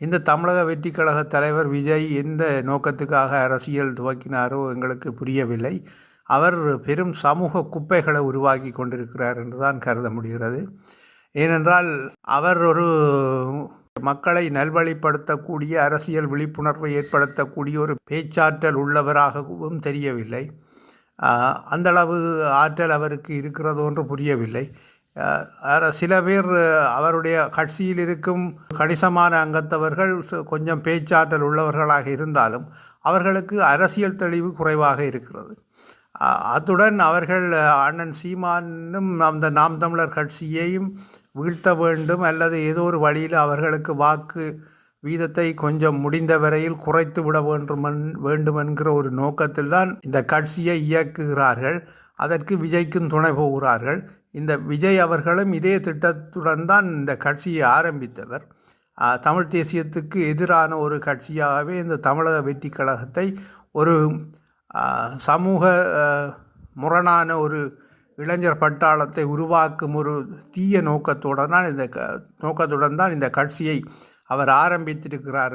இந்த தமிழக வெற்றிக் கழக தலைவர் விஜய் எந்த நோக்கத்துக்காக அரசியல் துவக்கினாரோ எங்களுக்கு புரியவில்லை. அவர் பெரும் சமூக குப்பைகளை உருவாக்கி கொண்டிருக்கிறார் என்றுதான் கருத முடிகிறது. ஏனென்றால் அவர் ஒரு மக்களை நல்வழிப்படுத்தக்கூடிய அரசியல் விழிப்புணர்வை ஏற்படுத்தக்கூடிய ஒரு பேச்சாற்றல் உள்ளவராகவும் தெரியவில்லை. அந்தளவு ஆற்றல் அவருக்கு இருக்கிறது ஒன்று புரியவில்லை. சில பேர் அவருடைய கட்சியில் இருக்கும் கணிசமான அங்கத்தவர்கள் கொஞ்சம் பேச்சாற்றல் உள்ளவர்களாக இருந்தாலும் அவர்களுக்கு அரசியல் தெளிவு குறைவாக இருக்கிறது. அத்துடன் அவர்கள் அண்ணன் சீமானும் அந்த நாம் தமிழர் கட்சியையும் வீழ்த்த வேண்டும் அல்லது ஏதோ ஒரு வழியில் அவர்களுக்கு வாக்கு வீதத்தை கொஞ்சம் முடிந்த வரையில் குறைத்து விட வேண்டும் என்கிற ஒரு நோக்கத்தில் தான் இந்த கட்சியை இயக்குகிறார்கள். அதற்கு விஜய்க்கும் துணை போகிறார்கள். இந்த விஜய் அவர்களும் இதே திட்டத்துடன் தான் இந்த கட்சியை ஆரம்பித்தவர். தமிழ் தேசியத்துக்கு எதிரான ஒரு கட்சியாகவே இந்த தமிழக வெற்றிக் கழகத்தை ஒரு சமூக முரணான ஒரு இளைஞர் பட்டாளத்தை உருவாக்கும் ஒரு தீய நோக்கத்துடன் தான் இந்த கட்சியை அவர் ஆரம்பித்திருக்கிறார்.